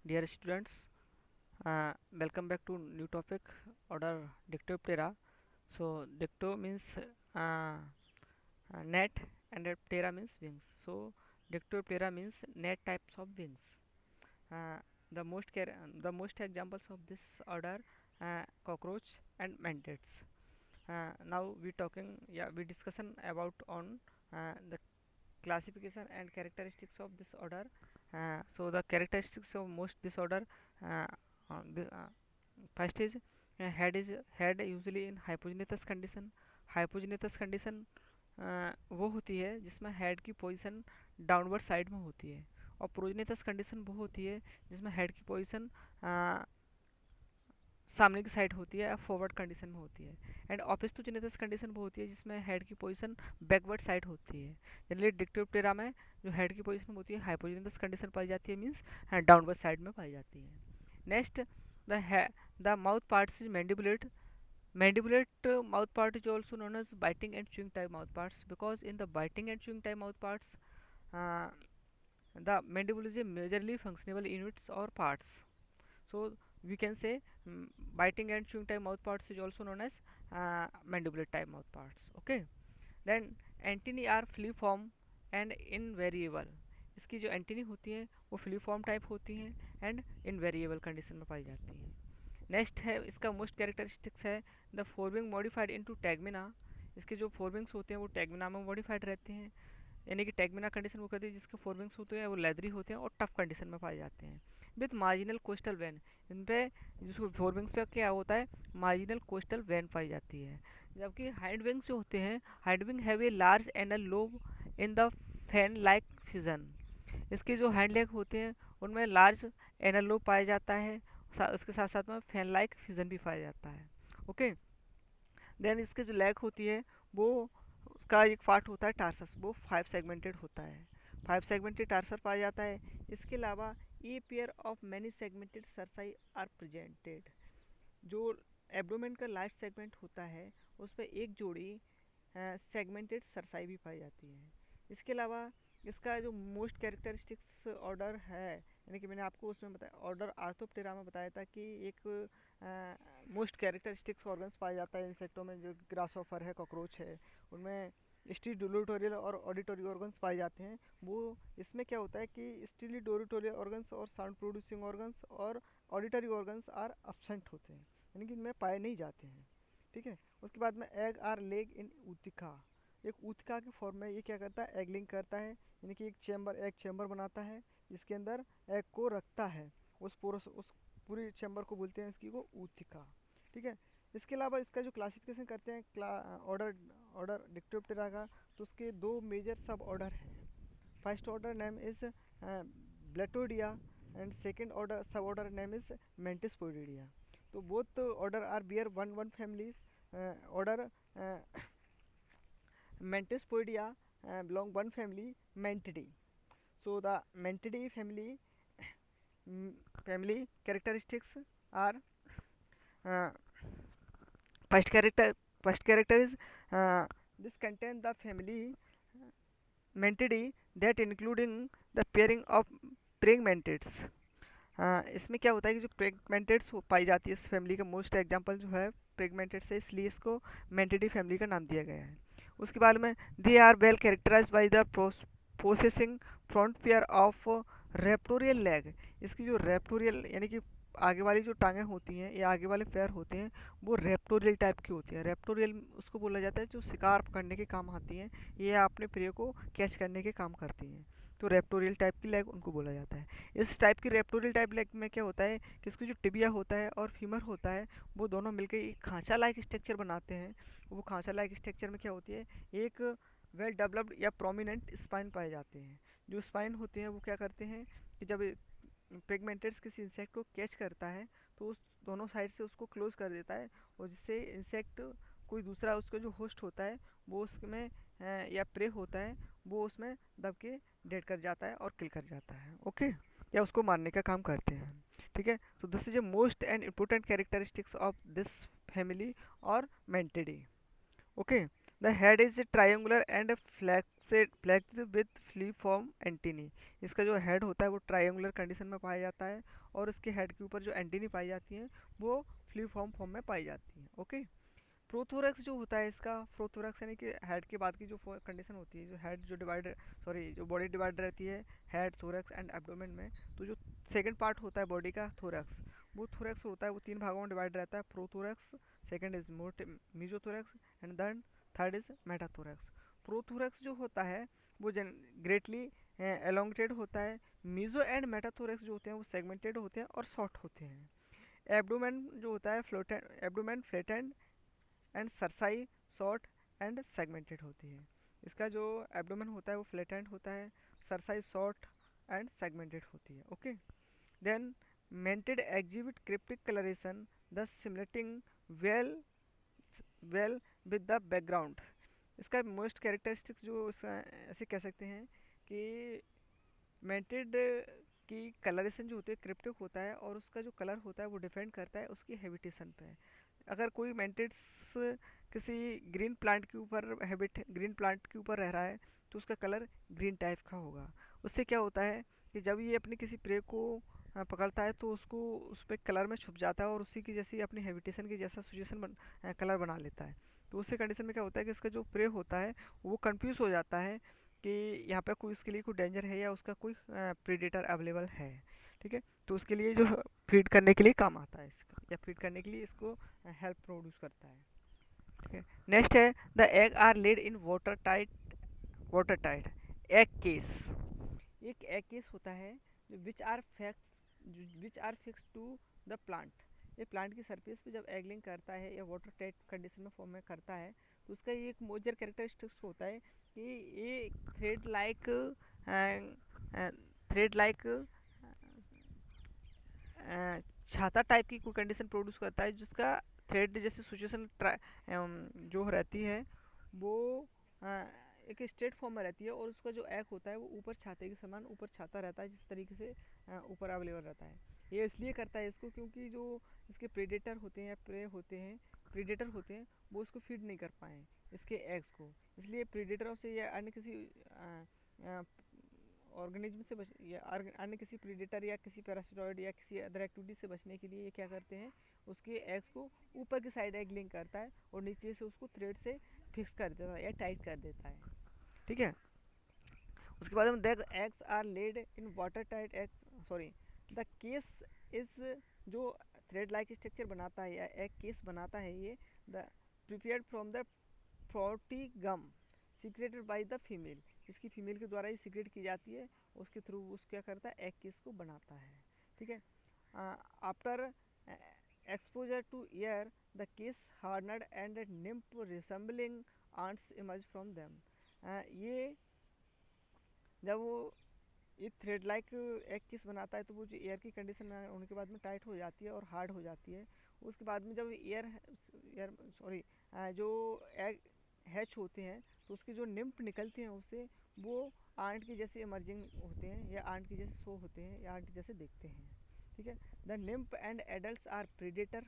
Dear students, welcome back to new topic order Dictoptera. So Dicto means net and Ptera means wings. So Dictoptera means net types of wings. Uh, the most examples of this order cockroach and mantids. Now we discussion about on the classification and characteristics of this order. So the characteristics of most disorder uh, the, first is head usually in hypogeneous condition. Hypogeneous condition वो होती है जिसमें head की position downward side में होती है, और प्रोजेनेटस condition वो होती है जिसमें हेड की पोजीशन सामने की साइड होती है या फॉरवर्ड कंडीशन में होती है। एंड ऑपिस्टोजेनेसिस कंडीशन वो होती है जिसमें हेड की पोजीशन बैकवर्ड साइड होती है। जनरली डिक्टोप्टेरा में जो हेड की पोजीशन होती है हाइपोजेनेसिस कंडीशन पाई जाती है, मींस डाउनवर्ड साइड में पाई जाती है। Next, the mouth parts is mandibulate. Mandibulate mouth part is also known as biting and chewing type mouth parts, because in the biting and chewing type mouth parts, uh, the mandible is a majorly functional units or parts. So we can say biting and chewing type mouth parts is also known as mandibular type mouth parts. Okay. Then antennae are filiform and invariable. इसकी जो antennae होती हैं वो filiform type होती हैं and invariable condition में पाई जाती हैं। नेक्स्ट है इसका मोस्ट कैरेक्टरिस्टिक्स है द फोरविंग मॉडिफाइड इनटू टैगमिना. इसके जो फोरविंग्स होते हैं वो टैगमिना में मॉडिफाइड रहते हैं, यानी कि टैगमिना कंडीशन वो कहती है जिसके फोरविंग्स होते हैं वो लेदरी होते हैं और टफ कंडीशन में पाए जाते हैं विथ मार्जिनल कोस्टल वैन. इन पे जिसको फोरविंग्स पे क्या होता है, मार्जिनल कोस्टल वैन पाई जाती है। जबकि हाइंड विंग्स जो होते हैं, hind wing have a large anal lobe in the fan like fission. इसके जो हाइंड लेग होते हैं उनमें लार्ज एनल लोब पाया जाता है, उसके साथ साथ में फैन लाइक फिजन भी पाया जाता है। ओके। देन इसके जो लेग होती है वो उसका एक पार्ट होता है टार्सस, वो 5 सेगमेंटेड होता है, 5 सेगमेंटेड टार्सर पाया जाता है। इसके अलावा a pair of many segmented cerci are presented. जो एब्डोमेन का लास्ट सेगमेंट होता है उस पर एक जोड़ी सेगमेंटेड सरसाई भी पाई जाती है। इसके अलावा इसका जो मोस्ट कैरेक्टरिस्टिक्स ऑर्डर है, यानी कि मैंने आपको उसमें बताया ऑर्डर आर्थोप्टेरा में बताया था कि एक मोस्ट कैरेक्टरिस्टिक्स ऑर्गन्स पाया जाता है इंसेक्टों में, जो ग्रासऑफर है, कॉकरोच है, उनमें स्टीडोटोरियल और ऑडिटरी ऑर्गन्स पाए जाते हैं। वो इसमें क्या होता है कि स्टीलिडोटोरियल ऑर्गन्स और साउंड प्रोड्यूसिंग ऑर्गन्स और ऑडिटरी ऑर्गन्स आर absent होते हैं, यानी कि इनमें पाए नहीं जाते हैं। ठीक है। उसके बाद में एग आर लेग इन ऊतिका. एक ऊतिका के फॉर्म में ये क्या करता है, एग लिंक करता है, यानी कि एक चैम्बर बनाता है जिसके अंदर एग को रखता है। उस पूरी चैम्बर को बोलते हैं इसकी को ऊतिका। ठीक है। इसके अलावा इसका जो क्लासिफिकेशन करते हैं ऑर्डर ऑर्डर डिक्टोप्टेरा का, तो उसके दो मेजर सब ऑर्डर हैं। First order name is Blattodea and second order sub order name is Mantispoidea. तो both order are bear one families. Order Mantispoidea belong one family, Mantidae. So the Mantidae family characteristics are uh, first character first character is this contain the family Mantidae that including the pairing of praying mantids. इसमें क्या होता है कि जो प्रेगमेंटेड्स पाई जाती है इस family का मोस्ट एग्जांपल जो है प्रेगमेंटेड्स है, इसलिए इसको मेंटिडी फैमिली का नाम दिया गया है। उसके बाद में they are well characterize by the possessing front pair of raptorial leg. इसकी जो रेप्टोरियल यानी कि आगे वाली जो टांगें होती हैं या आगे वाले पैर होते हैं वो रेप्टोरियल टाइप की होती है। रेप्टोरियल उसको बोला जाता है जो शिकार पकड़ने के काम आती हैं, ये अपने प्रे को कैच करने के काम करती हैं, तो रेप्टोरियल टाइप की लेग उनको बोला जाता है। इस टाइप की रेप्टोरियल टाइप लेग में क्या होता है कि इसको जो टिबिया होता है और फीमर होता है वो दोनों मिलकर एक खांचा लाइक स्ट्रक्चर बनाते हैं। वो खांचा लाइक स्ट्रक्चर में क्या होती है, एक वेल डेवलप्ड या प्रोमिनेंट स्पाइन पाए जाते हैं। जो स्पाइन होते हैं वो क्या करते हैं कि जब प्रेगमेंटेड्स किसी इंसेक्ट को कैच करता है तो उस दोनों साइड से उसको क्लोज कर देता है, और जिससे इंसेक्ट कोई दूसरा उसका जो होस्ट होता है वो उसमें या प्रे होता है वो उसमें दब के डेड कर जाता है और किल कर जाता है। ओके। या उसको मारने का काम करते हैं। ठीक है। तो this is a most and important characteristics of this family और Mantidae. Okay. The head is triangular and flexed with filiform antennae. इसका जो हेड होता है वो ट्रायंगुलर कंडीशन में पाया जाता है, और इसके हेड के ऊपर जो एंटीनी पाई जाती हैं वो फ्ली फॉर्म में पाई जाती हैं। ओके। प्रोथोरैक्स जो होता है इसका, प्रोथोरैक्स यानी कि हेड के बाद की जो कंडीशन होती है, जो हेड जो डिवाइड सॉरी जो बॉडी डिवाइड रहती है हेड, थोरैक्स एंड एब्डोमेन में, तो जो सेकंड पार्ट होता है बॉडी का थोरैक्स, वो थोरैक्स होता है वो तीन भागों में डिवाइड रहता है। Prothorax, second is mesothorax and then third is metathorax. Prothorax जो होता है वो ग्रेटली एलोंगेटेड होता है। मीजो एंड मेटाथोरैक्स जो होते हैं वो सेगमेंटेड होते हैं और शॉर्ट होते हैं। एब्डोमेन जो होता है abdomen flattened and cerci short and segmented होती है। इसका जो एब्डोमेन होता है वो फ्लैटेंड होता है, सरसाई शॉर्ट एंड सेगमेंटेड होती है। Okay. Then mantid exhibit cryptic coloration the simulating well well with the background. इसका मोस्ट कैरेक्टरिस्टिक्स जो ऐसे कह सकते हैं कि मेंटेड की कलरेशन जो होती है क्रिप्टिक होता है, और उसका जो कलर होता है वो डिपेंड करता है उसकी हैबिटेशन पे। अगर कोई मेंटेड्स किसी ग्रीन प्लांट के ऊपर ग्रीन प्लांट के ऊपर रह रहा है तो उसका कलर ग्रीन टाइप का होगा। उससे क्या होता है कि जब ये अपनी किसी प्रे को पकड़ता है तो उसको उस पर कलर में छुप जाता है और उसी की जैसी अपनी हैबिटेशन की जैसा सिचुएशन कलर बना लेता है। तो उससे कंडीशन में क्या होता है कि इसका जो प्रे होता है वो कंफ्यूज हो जाता है कि यहाँ पे कोई उसके लिए कोई डेंजर है या उसका कोई प्रीडेटर अवेलेबल है। ठीक है। तो उसके लिए जो फीड करने के लिए काम आता है इसका, या फीड करने के लिए इसको हेल्प प्रोड्यूस करता है। ठीक है। नेक्स्ट है the egg are laid in water tight egg case. एक एग केस होता है जो which are fix to the plant. ये प्लांट की सरफेस पे जब एग लिंक करता है या वाटर टाइट कंडीशन में फॉर्म में करता है तो उसका ये एक मेजर कैरेक्टरिस्टिक्स होता है कि ये थ्रेड लाइक छाता टाइप की कोई कंडीशन प्रोड्यूस करता है, जिसका थ्रेड जैसी सिचुएशन जो रहती है वो अ, एक स्ट्रेट फॉर्म में रहती है, और उसका जो एग होता है वो ऊपर छाते के समान ऊपर छाता रहता है, जिस तरीके से ऊपर अवेलेबल रहता है। ये इसलिए करता है इसको क्योंकि जो इसके प्रेडेटर होते हैं या प्रे होते हैं, प्रीडेटर होते हैं, वो उसको फीड नहीं कर पाए इसके एग्स को। इसलिए प्रीडेटरों से या अन्य किसी ऑर्गेनिज्म से या अन्य किसी प्रीडेटर या किसी पैरासिटॉइड या किसी अदर एक्टिविटी से बचने के लिए ये क्या करते हैं, उसके एग्स को ऊपर की साइड एग लिंक करता है और नीचे से उसको थ्रेड से फिक्स कर देता है या टाइट कर देता है। ठीक है। उसके बाद में the eggs are laid in water tight egg sorry the case is जो थ्रेड लाइक स्ट्रक्चर बनाता है या एग केस बनाता है, ये the prepared from the frothy gum secreted by the female. इसकी फीमेल के द्वारा ही सीक्रेट की जाती है, उसके थ्रू उस क्या करता है एग केस को बनाता है। ठीक है। After exposure to air the case hardened and nymph resembling ants emerge from them. ये जब वो ये थ्रेड लाइक एग किस बनाता है तो वो जो एयर की कंडीशन में होने के बाद में टाइट हो जाती है और हार्ड हो जाती है। उसके बाद में जब एयर एयर सॉरी जो एग हैच होते हैं तो उसकी जो निम्फ निकलती हैं उससे वो आंट की जैसे इमर्जिंग होते हैं या आंट की जैसे शो होते हैं या आंट जैसे दिखते हैं। ठीक है। The nymph and adult are predator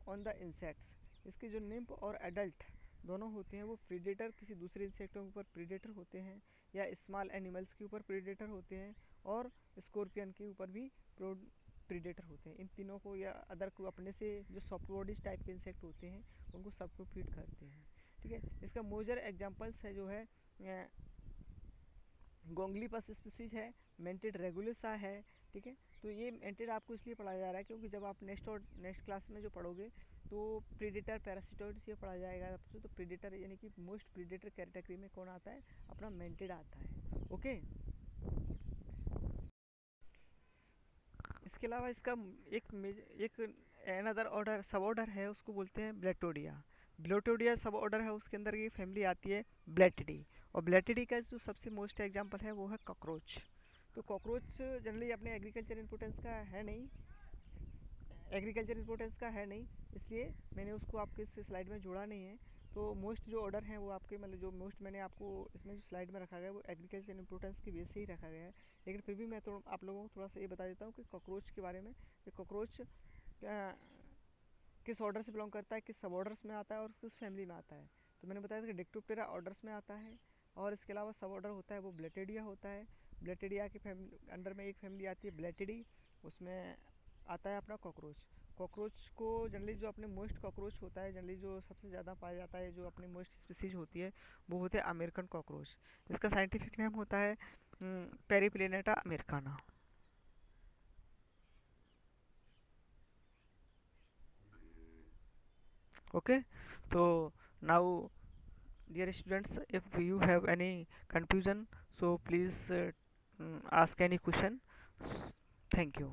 on the insects. इसके जो निम्फ और एडल्ट दोनों होते हैं वो प्रीडेटर किसी दूसरे इंसेक्टों के ऊपर प्रीडेटर होते हैं, या स्मॉल एनिमल्स के ऊपर प्रीडेटर होते हैं, और स्कॉर्पियन के ऊपर भी प्रीडेटर होते हैं। इन तीनों को या अदर को अपने से जो सॉफ्ट बॉडीज टाइप के इंसेक्ट होते हैं उनको सबको फीड करते हैं। ठीक है। इसका मोजर एग्जांपल्स है जो है गोंगलीपस स्पीसीज है, मेंटेड रेगुलसा है। ठीक है। तो ये मेंटेड आपको इसलिए पढ़ाया जा रहा है क्योंकि जब आप नेक्स्ट क्लास में जो पढ़ोगे तो प्रीडेटर पैरासिटोइड्स ये पढ़ा जाएगा आपसे। तो प्रीडेटर यानी कि मोस्ट प्रीडेटर कैटेगरी में कौन आता है, अपना मेंटेड आता है। ओके। इसके अलावा इसका एक अनदर ऑर्डर सब ऑर्डर है, उसको बोलते हैं ब्लेटोडिया। ब्लेटोडिया सब ऑर्डर है, उसके अंदर ये फैमिली आती है ब्लेटिडी। और ब्लेटिडी का जो सबसे मोस्ट एग्जांपल है वो है कॉकरोच। तो कॉकरोच जनरली अपने एग्रीकल्चर इंपोर्टेंस का है नहीं, एग्रीकल्चर इंपोर्टेंस का है नहीं, इसलिए मैंने उसको आपके इस स्लाइड में जोड़ा नहीं है। तो मोस्ट जो ऑर्डर हैं वो आपके मतलब जो मोस्ट मैंने आपको इसमें जो स्लाइड में रखा गया है वो एग्रीकल्चर इंपोर्टेंस की बेस से ही रखा गया है। लेकिन फिर भी मैं तो आप लोगों को थोड़ा सा ये बता देता हूँ कि कॉकरोच के बारे में, कि कॉकरोच किस ऑर्डर से बिलोंग करता है, किस सब ऑर्डर्स में आता है और किस फैमिली में आता है। तो मैंने बताया था कि डिक्टोप्टेरा ऑर्डर्स में आता है। और इसके अलावा सब ऑर्डर होता है वो ब्लेटिडिया होता है। ब्लेटिडिया की फैमिली अंडर में एक फैमिली आती है ब्लेटिडी, उसमें आता है अपना कॉकरोच। कॉकरोच को जनरली जो अपने मोस्ट कॉकरोच होता है, जनरली जो सबसे ज़्यादा पाया जाता है, जो अपनी मोस्ट स्पीसीज होती है, वो होते हैं अमेरिकन कॉकरोच। इसका साइंटिफिक नेम होता है पेरिप्लेनेटा Americana. Okay, so now, dear students, if you have any confusion, so please ask any question. Thank you.